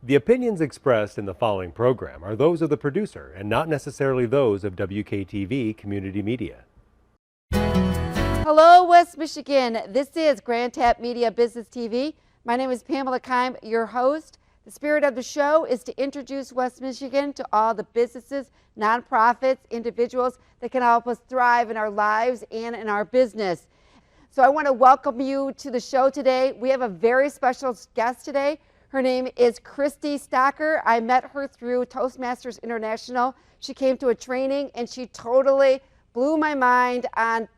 The opinions expressed in the following program are those of the producer and not necessarily those of WKTV Community Media. Hello, West Michigan. This is Grand Tap Media Business TV. My name is Pamela Keim, your host. The spirit of the show is to introduce West Michigan to all the businesses, nonprofits, individuals that can help us thrive in our lives and in our business. So I want to welcome you to the show today. We have a very special guest today. Her name is Kristie Stocker. I met her through Toastmasters International. She came to a training and she totally blew my mind on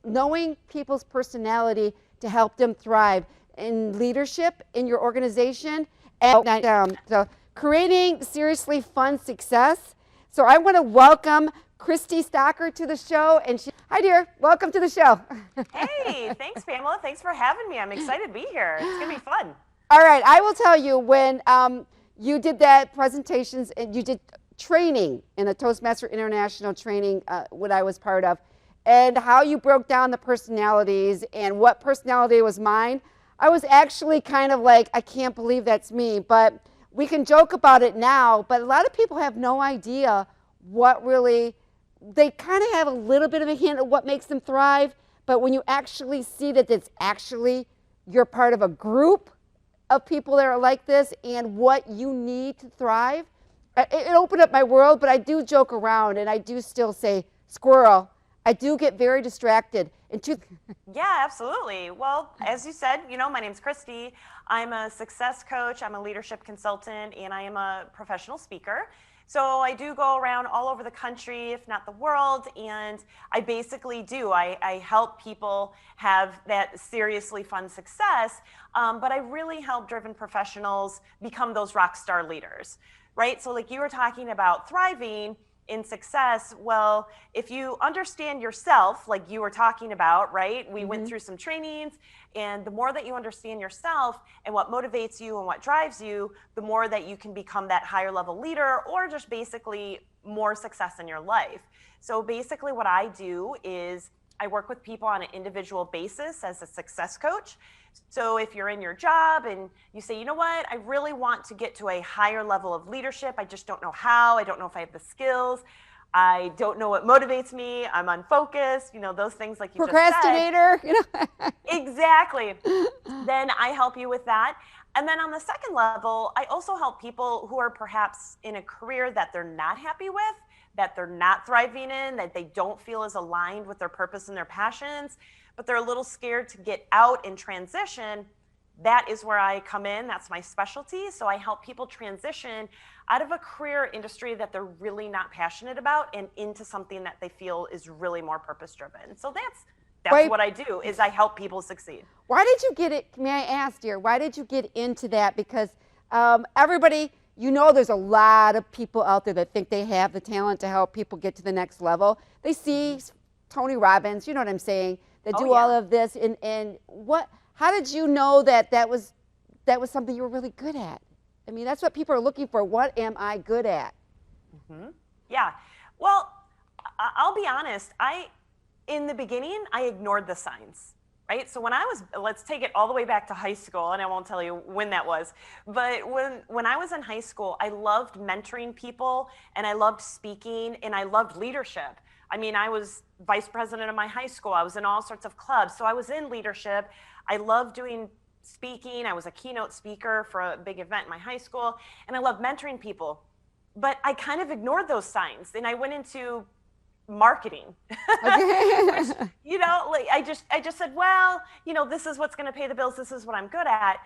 knowing people's personality to help them thrive in leadership in your organization and so creating seriously fun success. So I want to welcome Kristie Stocker to the show. And hi dear, welcome to the show. Hey, thanks Pamela. Thanks for having me. I'm excited to be here. It's gonna be fun. All right, I will tell you when you did that presentations and you did training in a Toastmaster International training, what I was part of, and how you broke down the personalities and what personality was mine. I was actually kind of like, I can't believe that's me, but we can joke about it now, but a lot of people have no idea what really, they kind of have a little bit of a hint of what makes them thrive, but when you actually see that it's actually, you're part of a group of people that are like this and what you need to thrive, it opened up my world. But I do joke around and I do still say squirrel. I do get very distracted. Yeah, absolutely. Well, as you said, you know, my name's Kristie. I'm a success coach, I'm a leadership consultant, and I am a professional speaker. So I do go around all over the country, if not the world, and I basically do. I help people have that seriously fun success, but I really help driven professionals become those rock star leaders, right? So like you were talking about thriving in success, well, if you understand yourself, like you were talking about, right? We went through some trainings, and the more that you understand yourself and what motivates you and what drives you, the more that you can become that higher level leader or just basically more success in your life. So basically what I do is I work with people on an individual basis as a success coach. So if you're in your job and you say, you know what, I really want to get to a higher level of leadership. I just don't know how. I don't know if I have the skills. I don't know what motivates me. I'm unfocused. You know, those things like you just said. Procrastinator. You know? Exactly. Then I help you with that. And then on the second level, I also help people who are perhaps in a career that they're not happy with, that they're not thriving in, that they don't feel is aligned with their purpose and their passions, but they're a little scared to get out and transition. That is where I come in. That's my specialty. So I help people transition out of a career industry that they're really not passionate about and into something that they feel is really more purpose driven. So that's what I do, is I help people succeed. Why did you get it, may I ask, dear, why did you get into that? Because everybody, you know, there's a lot of people out there that think they have the talent to help people get to the next level. They see Tony Robbins, you know what I'm saying, that do all of this. And how did you know that that was something you were really good at? I mean, that's what people are looking for. What am I good at? Yeah. Well, I'll be honest. In the beginning, I ignored the signs. Right? So when let's take it all the way back to high school, and I won't tell you when that was, but when I was in high school, I loved mentoring people, and I loved speaking, and I loved leadership. I mean, I was vice president of my high school. I was in all sorts of clubs. So I was in leadership. I loved doing speaking. I was a keynote speaker for a big event in my high school, and I loved mentoring people. But I kind of ignored those signs, and I went into marketing. Which, you know, like I just said, well, you know, this is what's going to pay the bills. This is what I'm good at.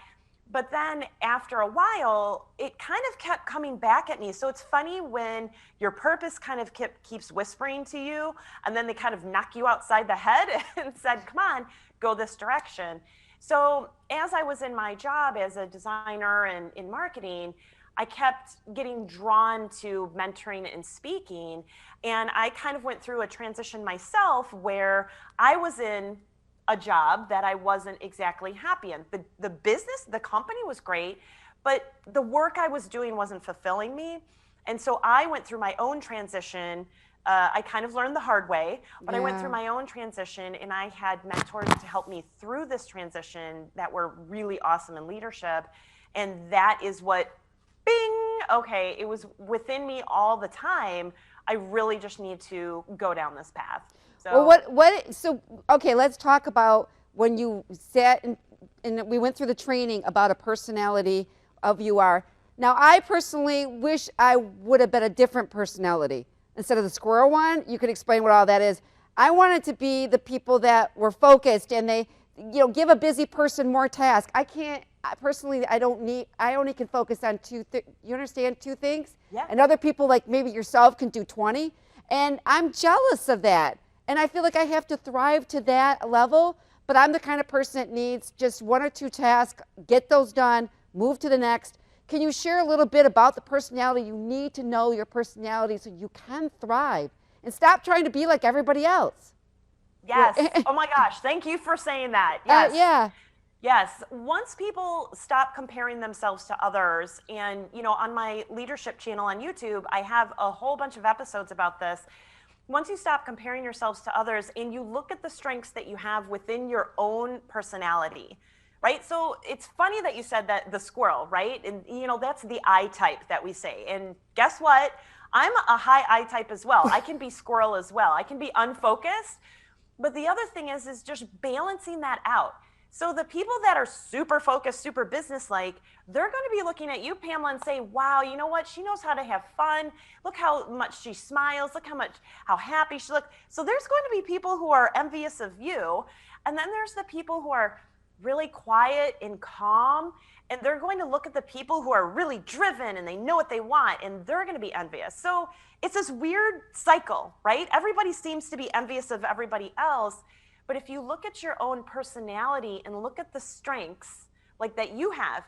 But then after a while, it kind of kept coming back at me. So it's funny when your purpose kind of keeps whispering to you, and then they kind of knock you outside the head and said, come on, go this direction. So as I was in my job as a designer and in marketing, I kept getting drawn to mentoring and speaking. And I kind of went through a transition myself where I was in a job that I wasn't exactly happy in. The business, the company was great, but the work I was doing wasn't fulfilling me. And so I went through my own transition. I kind of learned the hard way, but I went through my own transition, and I had mentors to help me through this transition that were really awesome in leadership. And that is what, bing, okay, it was within me all the time. I really just need to go down this path. So, So, okay, let's talk about when you sat and we went through the training about a personality of you are. Now, I personally wish I would have been a different personality. Instead of the squirrel one, you could explain what all that is. I wanted to be the people that were focused and they, give a busy person more tasks. I can't, personally, I only can focus on you understand, 2 things? Yeah. And other people like maybe yourself can do 20. And I'm jealous of that. And I feel like I have to thrive to that level, but I'm the kind of person that needs just 1 or 2 tasks, get those done, move to the next. Can you share a little bit about the personality? You need to know your personality so you can thrive and stop trying to be like everybody else. Yes. Oh my gosh. Thank you for saying that. Yes. Yeah. Yes. Once people stop comparing themselves to others, and, on my leadership channel on YouTube, I have a whole bunch of episodes about this. Once you stop comparing yourselves to others and you look at the strengths that you have within your own personality, right? So it's funny that you said that the squirrel, right? And, that's the I type that we say. And guess what? I'm a high I type as well. I can be squirrel as well. I can be unfocused. But the other thing is just balancing that out. So the people that are super focused, super business-like, they're going to be looking at you, Pamela, and say, wow, you know what? She knows how to have fun. Look how much she smiles. Look how happy she looks. So there's going to be people who are envious of you. And then there's the people who are really quiet and calm. And they're going to look at the people who are really driven and they know what they want, and they're going to be envious. So it's this weird cycle, right? Everybody seems to be envious of everybody else. But if you look at your own personality and look at the strengths like that you have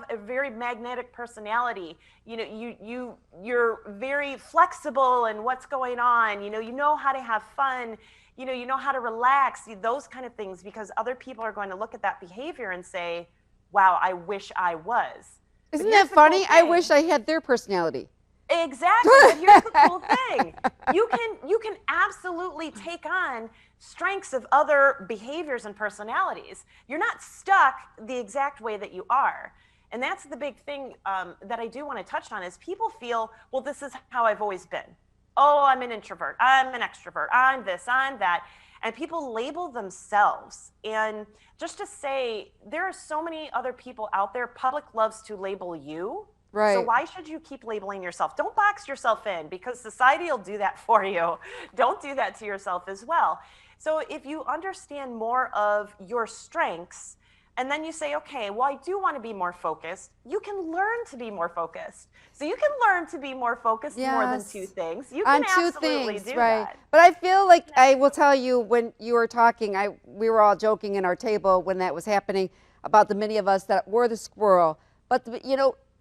a very magnetic personality. You're very flexible in what's going on. You know how to have fun. You know how to relax, those kind of things, because other people are going to look at that behavior and say, wow, I wish I was. Isn't that funny? I wish I had their personality. Exactly. But here's the cool thing. You can absolutely take on strengths of other behaviors and personalities. You're not stuck the exact way that you are. And that's the big thing that I do want to touch on is people feel, well, this is how I've always been. Oh, I'm an introvert. I'm an extrovert. I'm this, I'm that. And people label themselves. And just to say, there are so many other people out there. Public loves to label you. Right. So why should you keep labeling yourself? Don't box yourself in, because society will do that for you. Don't do that to yourself as well. So if you understand more of your strengths, and then you say, okay, well, I do want to be more focused, you can learn to be more focused. So you can learn to be more focused more than 2 things. You can absolutely do that. But I feel like I will tell you, when you were talking, we were all joking in our table when that was happening about the many of us that were the squirrel. But,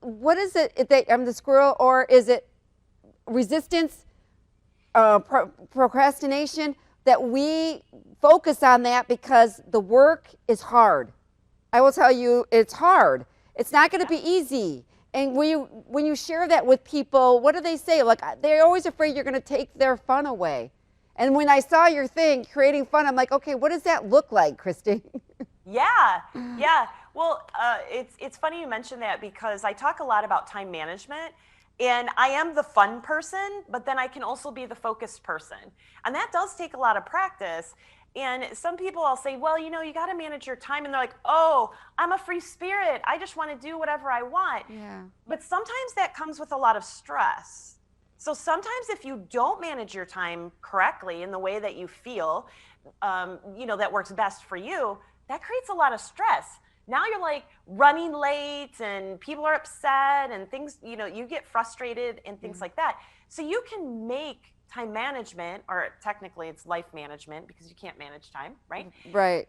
what is it if I'm the squirrel, or is it resistance, procrastination, that we focus on that because the work is hard? I will tell you, it's hard. It's not going to be easy. And when you share that with people, what do they say? Like, they're always afraid you're going to take their fun away. And when I saw your thing, creating fun, I'm like, okay, what does that look like, Kristie? Yeah. Well, it's funny you mentioned that, because I talk a lot about time management, and I am the fun person, but then I can also be the focused person. And that does take a lot of practice. And some people, I'll say, well, you got to manage your time. And they're like, oh, I'm a free spirit. I just want to do whatever I want. Yeah. But sometimes that comes with a lot of stress. So sometimes if you don't manage your time correctly in the way that you feel, that works best for you, that creates a lot of stress. Now you're like running late and people are upset and things, you get frustrated and things like that. So you can make time management, or technically it's life management, because you can't manage time, right? Right.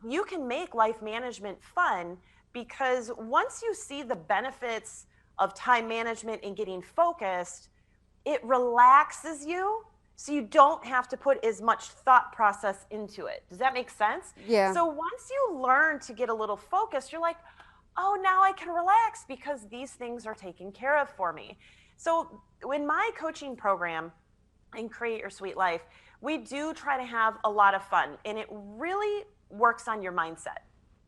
You can make life management fun, because once you see the benefits of time management and getting focused, it relaxes you. So you don't have to put as much thought process into it. Does that make sense? Yeah. So once you learn to get a little focused, you're like, oh, now I can relax because these things are taken care of for me. So in my coaching program, in Create Your Sweet Life, we do try to have a lot of fun, and it really works on your mindset,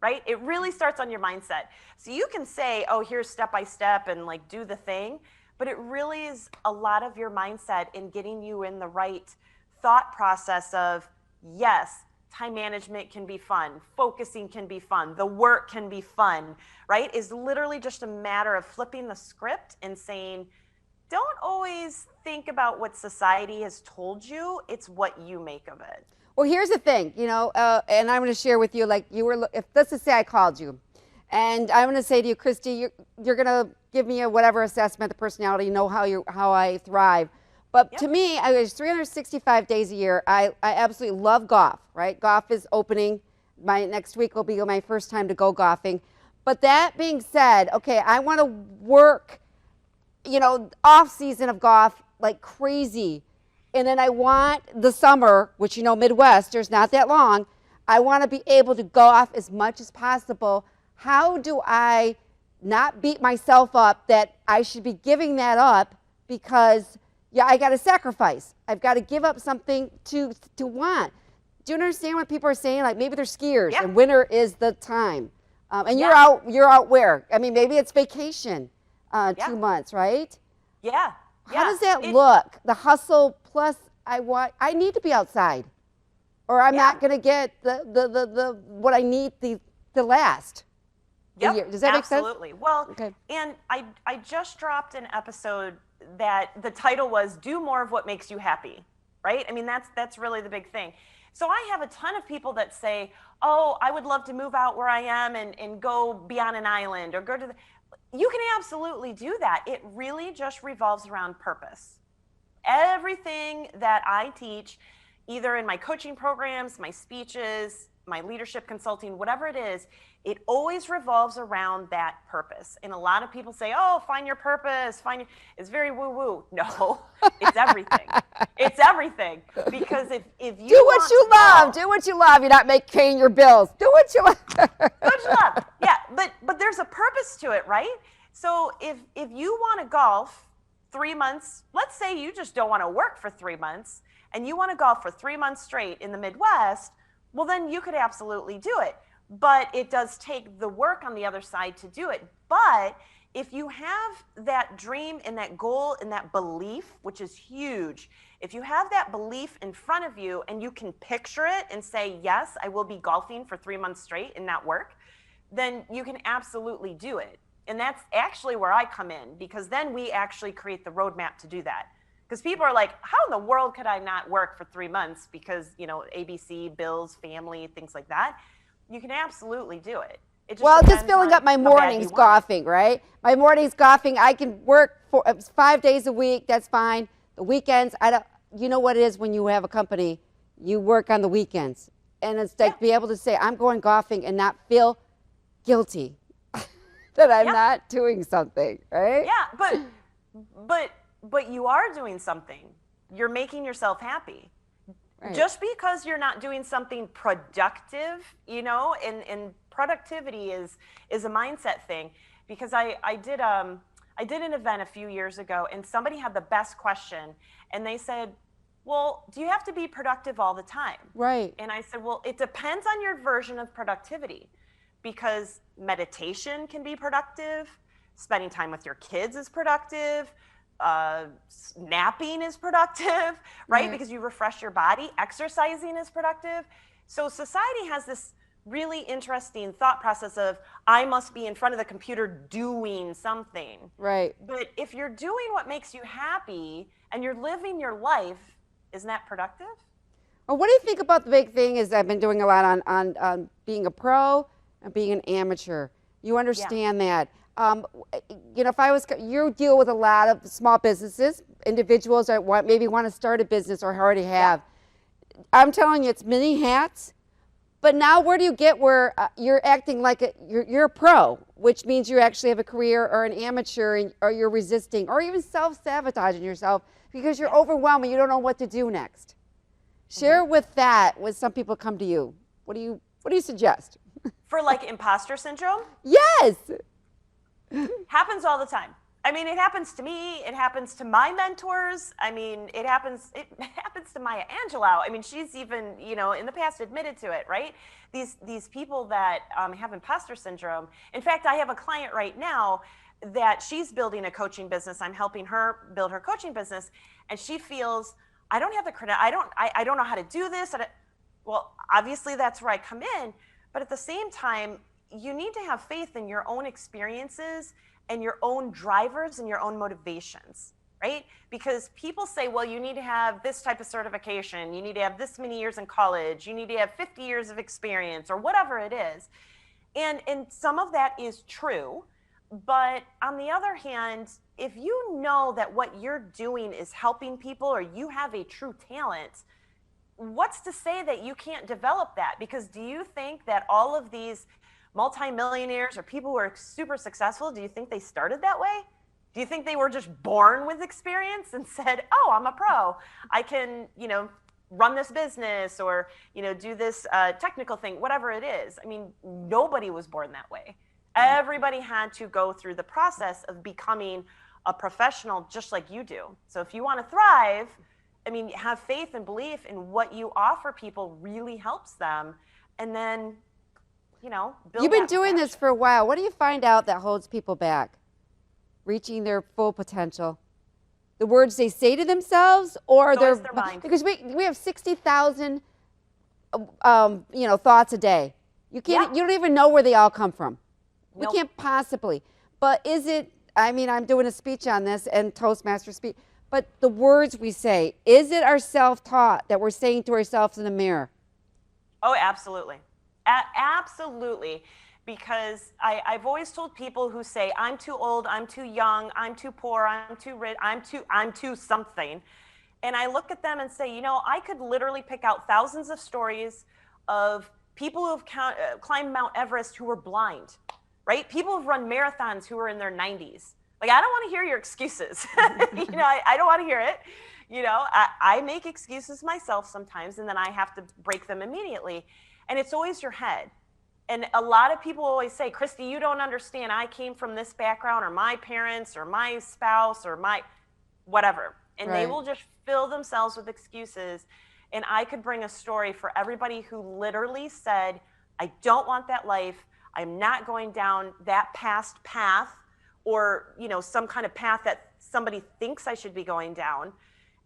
right? It really starts on your mindset. So you can say, oh, here's step by step and like do the thing, but it really is a lot of your mindset in getting you in the right thought process of, yes, time management can be fun, focusing can be fun, the work can be fun, right? Is literally just a matter of flipping the script and saying, don't always think about what society has told you, it's what you make of it. Well, here's the thing, you know, and I'm going to share with you, like you were, if let's just say I called you, and I'm going to say to you, Kristie, you're going to give me a whatever assessment, the personality, you know how I thrive. But Yep. to me, I was 365 days a year. I absolutely love golf, right? Golf is opening. Next week will be my first time to go golfing. But that being said, okay, I want to work, you know, off season of golf like crazy. And then I want the summer, which, you know, Midwesters, not that long. I want to be able to golf as much as possible. How do I not beat myself up that I should be giving that up because, yeah, I got to sacrifice. I've got to give up something to want. Do you understand what people are saying? Like maybe they're skiers Yeah. and winter is the time. And Yeah. you're out where? I mean, maybe it's vacation, Yeah. 2 months, right? Yeah. How does that look? The hustle plus I need to be outside, or I'm not going to get the what I need the last. Yep, year. Does that make sense? absolutely. Well, Okay. and I just dropped an episode that the title was "Do More of What Makes You Happy," right? I mean, that's really the big thing. So I have a ton of people that say, "Oh, I would love to move out where I am and go be on an island or go to the." You can absolutely do that. It really just revolves around purpose. Everything that I teach, either in my coaching programs, my speeches, my leadership consulting, whatever it is, it always revolves around that purpose. And a lot of people say, oh, find your purpose, it's very woo-woo. No, it's everything. It's everything. Because if you Do what you love. Do what you love. You're not paying your bills. Do what you love. Do what you love. Yeah, but there's a purpose to it, right? So if you want to golf 3 months, let's say you just don't want to work for 3 months, and you want to golf for 3 months straight in the Midwest, well, then you could absolutely do it. But it does take the work on the other side to do it. But if you have that dream and that goal and that belief, which is huge, if you have that belief in front of you and you can picture it and say, yes, I will be golfing for 3 months straight and not work, then you can absolutely do it. And that's actually where I come in, because then we actually create the roadmap to do that. Because people are like, how in the world could I not work for 3 months because, you know, ABC, bills, family, things like that. You can absolutely do it. Well, just depends filling on up my how bad mornings you want it. golfing, right? My mornings golfing, I can work for 5 days a week. That's fine. The weekends, you know what it is when you have a company, you work on the weekends. And it's like be able to say, I'm going golfing and not feel guilty that I'm not doing something, right? Yeah, but you are doing something. You're making yourself happy. Right. Just because you're not doing something productive, you know, and productivity is a mindset thing. Because I did an event a few years ago, and somebody had the best question, and they said, well, do you have to be productive all the time? Right. And I said, well, it depends on your version of productivity, because meditation can be productive, spending time with your kids is productive, napping is productive, right? Because you refresh your body. Exercising is productive. So society has this really interesting thought process of, I must be in front of the computer doing something. Right. But if you're doing what makes you happy and you're living your life, isn't that productive? Well, what do you think about the big thing is I've been doing a lot on being a pro and being an amateur. You understand that. You know, you deal with a lot of small businesses, individuals that maybe want to start a business or already have. I'm telling you, it's many hats. But now where do you get where you're acting like you're a pro, which means you actually have a career, or an amateur, or you're resisting, or even self-sabotaging yourself because you're overwhelmed and you don't know what to do next. Share with that when some people come to you. What do you suggest? For like imposter syndrome? Yes. Happens all the time. I mean, it happens to me. It happens to my mentors. I mean, it happens to Maya Angelou. I mean, she's even, in the past admitted to it, right? These people that have imposter syndrome. In fact, I have a client right now that she's building a coaching business. I'm helping her build her coaching business, and she feels, I don't have the credit. I don't know how to do this. Well, obviously that's where I come in, but at the same time, you need to have faith in your own experiences and your own drivers and your own motivations, right? Because people say, well, you need to have this type of certification, you need to have this many years in college, you need to have 50 years of experience, or whatever it is. And some of that is true, but on the other hand, if you know that what you're doing is helping people, or you have a true talent, what's to say that you can't develop that? Because do you think that all of these multimillionaires or people who are super successful, do you think they started that way? Do you think they were just born with experience and said, oh, I'm a pro, I can, run this business, or, do this technical thing, whatever it is? I mean, nobody was born that way. Everybody had to go through the process of becoming a professional just like you do. So if you want to thrive, I mean, have faith and belief in what you offer people really helps them. And then, build. You've been doing this for a while. What do you find out that holds people back reaching their full potential? The words they say to themselves, or their mind. Because we have 60,000 thoughts a day. You don't even know where they all come from. Nope. We can't possibly. But is it, I'm doing a speech on this and Toastmaster speech, but the words we say, is it our self-taught that we're saying to ourselves in the mirror? Oh, absolutely. Absolutely. Because I've always told people who say, I'm too old, I'm too young, I'm too poor, I'm too rich, I'm too something. And I look at them and say, I could literally pick out thousands of stories of people who have climbed Mount Everest who were blind, right? People who've run marathons who are in their 90s. Like, I don't want to hear your excuses. I don't want to hear it. I make excuses myself sometimes, and then I have to break them immediately. And it's always your head. And a lot of people always say, Christy, you don't understand. I came from this background, or my parents, or my spouse, or my whatever. And Right. They will just fill themselves with excuses. And I could bring a story for everybody who literally said, I don't want that life. I'm not going down that past path, or some kind of path that somebody thinks I should be going down.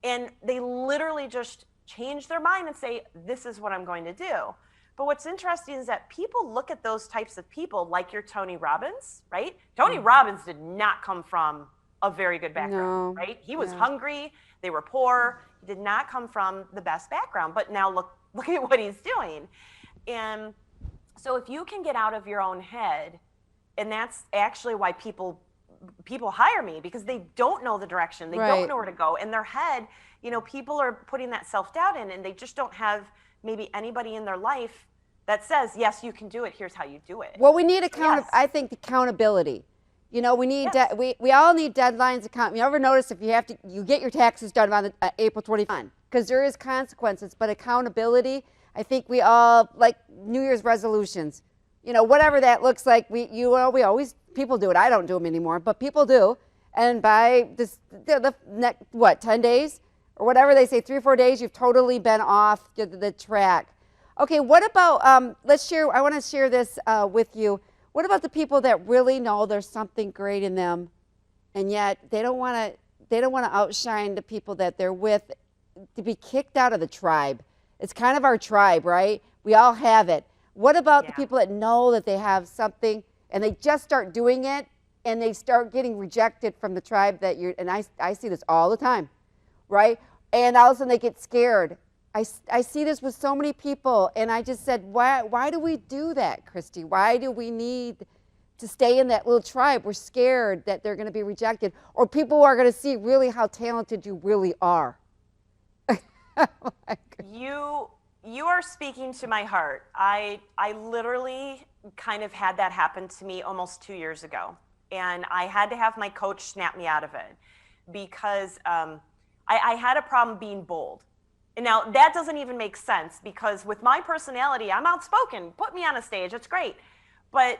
And they literally just change their mind and say, this is what I'm going to do. But what's interesting is that people look at those types of people, like your Tony Robbins, right? Tony Robbins did not come from a very good background, No. right? He was hungry, they were poor, he did not come from the best background, but now look at what he's doing. And so if you can get out of your own head, and that's actually why people hire me, because they don't know the direction, they Right. don't know where to go. In their head, people are putting that self-doubt in, and they just don't have maybe anybody in their life that says, yes, you can do it, here's how you do it. Well, we need Yes. I think accountability. We need Yes. we all need deadlines. You ever notice if you get your taxes done on April 25th, because there is consequences, but accountability, I think we all, like New Year's resolutions, whatever that looks like, people do it. I don't do them anymore, but people do. And by the next, 10 days or whatever they say, 3 or 4 days, you've totally been off the track. Okay, what about, I want to share this with you. What about the people that really know there's something great in them, and yet they don't want to outshine the people that they're with, to be kicked out of the tribe? It's kind of our tribe, right? We all have it. What about the people that know that they have something and they just start doing it and they start getting rejected from the tribe that and I see this all the time, right? And all of a sudden they get scared. I see this with so many people, and I just said, why do we do that, Christy? Why do we need to stay in that little tribe? We're scared that they're going to be rejected, or people are going to see really how talented you really are. You are speaking to my heart. I literally kind of had that happen to me almost 2 years ago, and I had to have my coach snap me out of it, because I had a problem being bold. And now that doesn't even make sense, because with my personality, I'm outspoken. Put me on a stage, it's great. But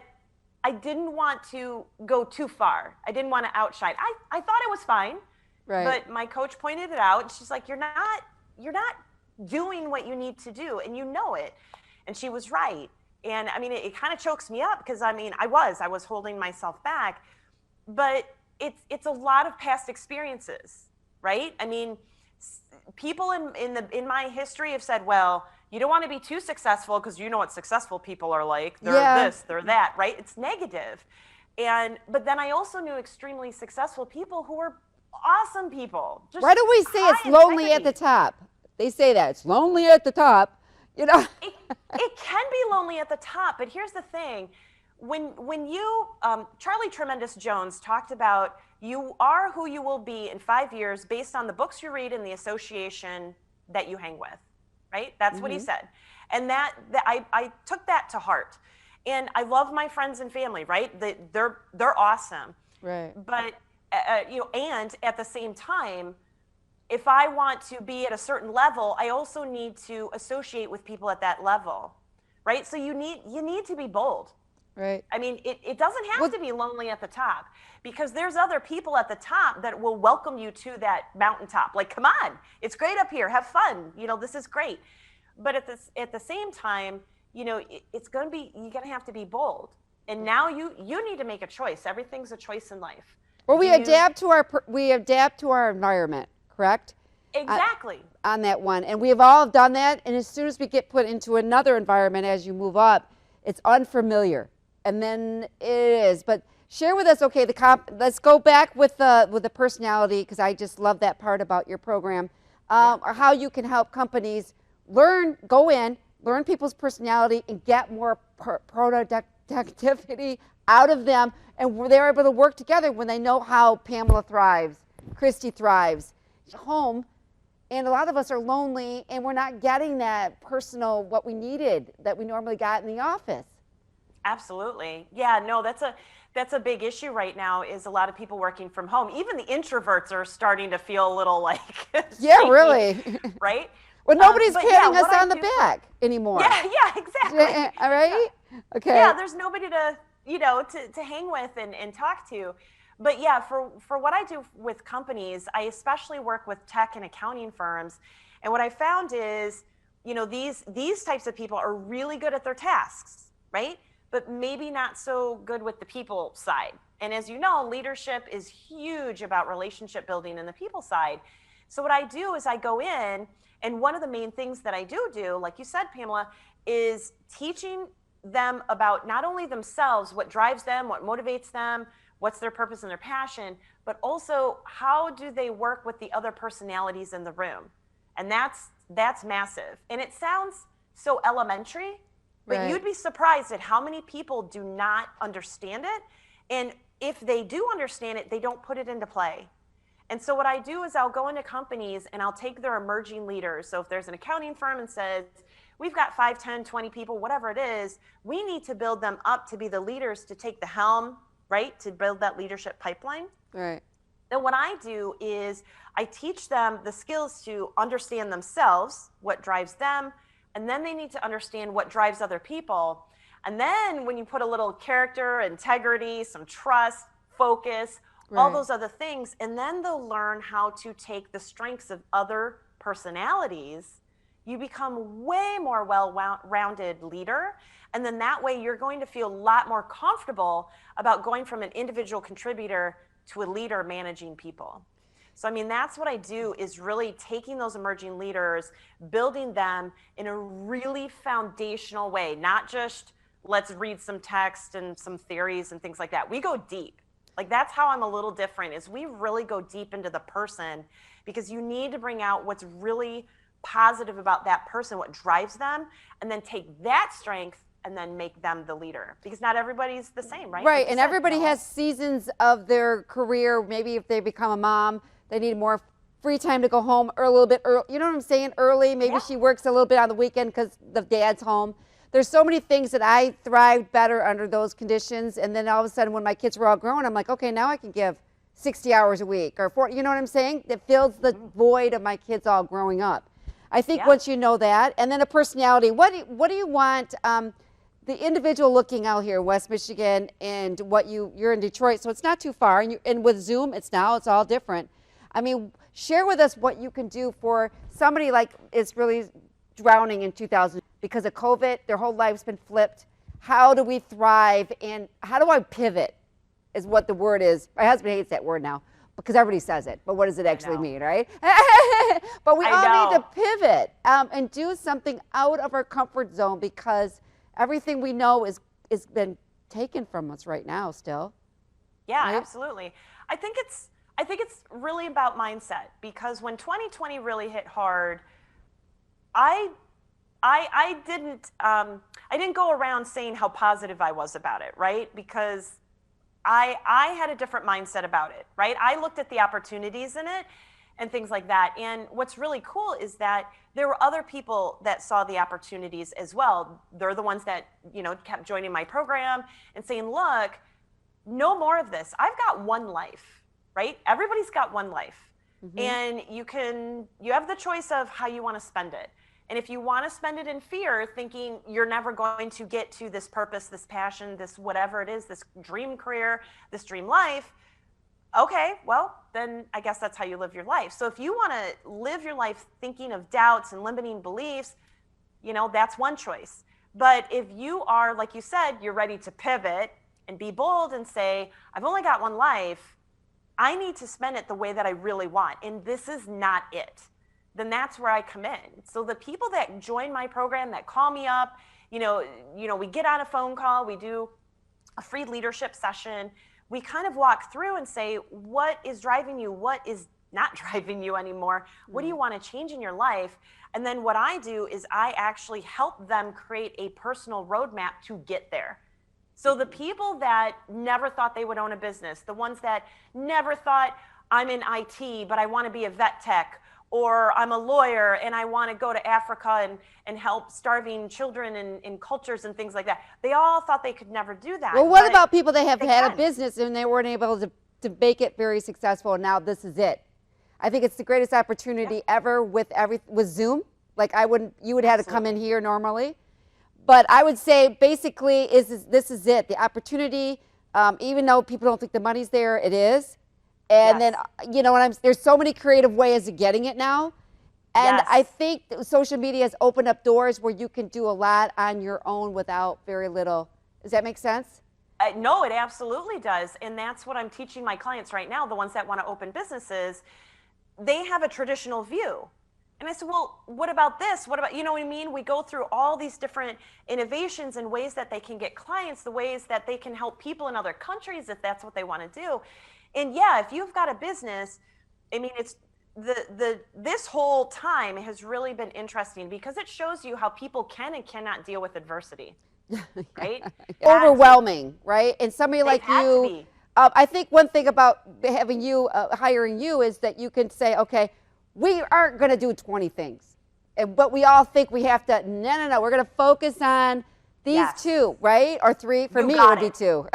I didn't want to go too far. I didn't want to outshine. I thought it was fine, Right. but my coach pointed it out. She's like, you're not doing what you need to do, and you know it. And she was right. And I mean, it kind of chokes me up because I mean, I was holding myself back, but it's a lot of past experiences, right? I mean, people in my history have said, well, you don't want to be too successful because you know what successful people are like. They're this, they're that, right? It's negative. But then I also knew extremely successful people who were awesome people. Just why do we say it's lonely at the top? They say that it's lonely at the top, you know. It can be lonely at the top, but here's the thing. When you, Charlie Tremendous Jones talked about you are who you will be in 5 years based on the books you read and the association that you hang with, right? That's what he said. And that I took that to heart. And I love my friends and family, right? They're awesome. Right. But, you know, and at the same time, if I want to be at a certain level, I also need to associate with people at that level, right? So you need to be bold. Right. I mean, it doesn't have to be lonely at the top because there's other people at the top that will welcome you to that mountaintop. Like, come on, it's great up here. Have fun. You know, this is great. But at the same time, you know, you're going to have to be bold. And now you need to make a choice. Everything's a choice in life. Well, we adapt to our environment, correct? Exactly. On that one. And we have all done that. And as soon as we get put into another environment as you move up, it's unfamiliar. And then it is. But share with us, okay, let's go back with the personality, because I just love that part about your program, or how you can help companies learn people's personality and get more productivity out of them. And they're able to work together when they know how Pamela thrives, Christy thrives, home. And a lot of us are lonely and we're not getting that personal, what we needed that we normally got in the office. Absolutely. Yeah, no, that's a big issue right now is a lot of people working from home. Even the introverts are starting to feel a little like yeah, really. Right? Well, nobody's patting us on the back anymore. Yeah, exactly. All right? Okay. Yeah, there's nobody to hang with and talk to. But yeah, for what I do with companies, I especially work with tech and accounting firms. And what I found is, you know, these types of people are really good at their tasks, right? But maybe not so good with the people side. And as you know, leadership is huge about relationship building in the people side. So what I do is I go in, and one of the main things that I do, like you said, Pamela, is teaching them about not only themselves, what drives them, what motivates them, what's their purpose and their passion, but also how do they work with the other personalities in the room. And that's massive. And it sounds so elementary, but right. You'd be surprised at how many people do not understand it. And if they do understand it, they don't put it into play. And so what I do is I'll go into companies and I'll take their emerging leaders. So if there's an accounting firm and says, we've got 5, 10, 20 people, whatever it is, we need to build them up to be the leaders to take the helm, right? To build that leadership pipeline. Right. Then what I do is I teach them the skills to understand themselves, what drives them, and then they need to understand what drives other people. And then when you put a little character, integrity, some trust, focus, right. all those other things, and then they'll learn how to take the strengths of other personalities, you become way more well-rounded leader. And then that way you're going to feel a lot more comfortable about going from an individual contributor to a leader managing people. So, I mean, that's what I do is really taking those emerging leaders, building them in a really foundational way, not just let's read some text and some theories and things like that. We go deep. Like that's how I'm a little different is we really go deep into the person because you need to bring out what's really positive about that person, what drives them, and then take that strength and then make them the leader because not everybody's the same, right? Right, and everybody has seasons of their career. Maybe if they become a mom, they need more free time to go home or a little bit early. You know what I'm saying? Early. Maybe she works a little bit on the weekend because the dad's home. There's so many things that I thrived better under those conditions. And then all of a sudden when my kids were all grown, I'm like, okay, now I can give 60 hours a week or 40, you know what I'm saying? It fills the void of my kids all growing up. I think once you know that, and then a personality, what do you want the individual looking out here in West Michigan and what you're in Detroit, so it's not too far. And with Zoom, it's all different. I mean, share with us what you can do for somebody like is really drowning in 2000 because of COVID. Their whole life's been flipped. How do we thrive, and how do I pivot is what the word is. My husband hates that word now because everybody says it, but what does it actually mean, right? But we all need to pivot and do something out of our comfort zone because everything we know is been taken from us right now still. Yeah, right? Absolutely. I think it's really about mindset, because when 2020 really hit hard, I didn't go around saying how positive I was about it, right? Because I had a different mindset about it, right? I looked at the opportunities in it and things like that. And what's really cool is that there were other people that saw the opportunities as well. They're the ones that, kept joining my program and saying, look, no more of this. I've got one life, right? Everybody's got one life. Mm-hmm. And you have the choice of how you want to spend it. And if you want to spend it in fear, thinking you're never going to get to this purpose, this passion, this whatever it is, this dream career, this dream life, okay, well, then I guess that's how you live your life. So if you want to live your life thinking of doubts and limiting beliefs, that's one choice. But if you are, like you said, you're ready to pivot and be bold and say, I've only got one life, I need to spend it the way that I really want, and this is not it, then that's where I come in. So the people that join my program, that call me up, we get on a phone call, we do a free leadership session. We kind of walk through and say, what is driving you? What is not driving you anymore? What do you want to change in your life? And then what I do is I actually help them create a personal roadmap to get there. So the people that never thought they would own a business, the ones that never thought, I'm in IT, but I want to be a vet tech, or I'm a lawyer and I want to go to Africa and help starving children in cultures and things like that. They all thought they could never do that. Well, what about people that have had a business and they weren't able to make it very successful, and now this is it? I think it's the greatest opportunity ever with Zoom. Like you would have to come in here normally. But I would say basically this is it. The opportunity, even though people don't think the money's there, it is. And then, there's so many creative ways of getting it now. And I think social media has opened up doors where you can do a lot on your own without very little. Does that make sense? No, it absolutely does. And that's what I'm teaching my clients right now, the ones that want to open businesses. They have a traditional view. And I said, well, what about this? What about, what I mean? We go through all these different innovations and ways that they can get clients, the ways that they can help people in other countries if that's what they want to do. And if you've got a business, I mean, it's this whole time has really been interesting because it shows you how people can and cannot deal with adversity, right? Overwhelming, right? And somebody like you, I think one thing about having you, hiring you, is that you can say, okay, we aren't going to do 20 things, but we all think we have to, no, we're going to focus on these two, right? Or three. For me, it would be two.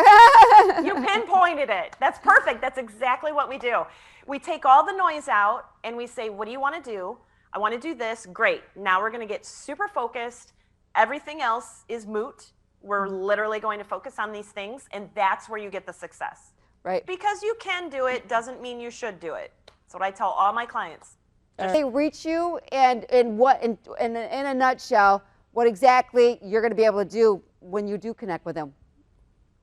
You pinpointed it. That's perfect. That's exactly what we do. We take all the noise out and we say, what do you want to do? I want to do this. Great. Now we're going to get super focused. Everything else is moot. We're literally going to focus on these things, and that's where you get the success. Right. Because you can do it doesn't mean you should do it. That's what I tell all my clients. They reach you, and in a nutshell, what exactly you're going to be able to do when you do connect with them.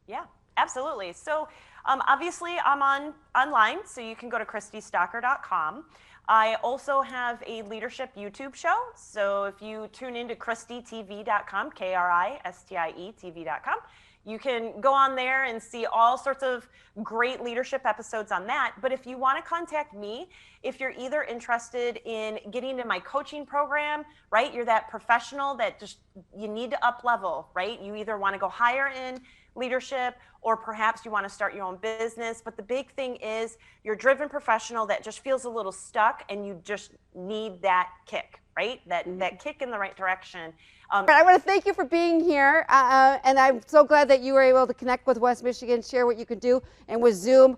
Yeah, absolutely. So obviously I'm online, so you can go to KristieStocker.com. I also have a leadership YouTube show. So if you tune into KristieTV.com, KRISTIE TV.com, you can go on there and see all sorts of great leadership episodes on that. But if you want to contact me, if you're either interested in getting into my coaching program, right? You're that professional that just, you need to up level, right? You either want to go higher in leadership, or perhaps you want to start your own business. But the big thing is you're a driven professional that just feels a little stuck and you just need that kick, right? That kick in the right direction. I want to thank you for being here, and I'm so glad that you were able to connect with West Michigan, share what you can do, and with Zoom,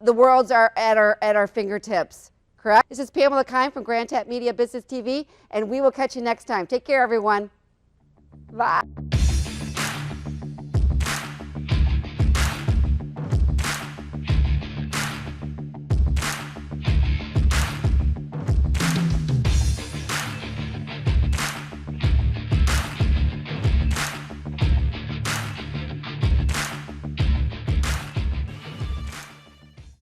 the worlds are at our fingertips, correct? This is Pamela Keim from Grand Tap Media Business TV, and we will catch you next time. Take care, everyone. Bye.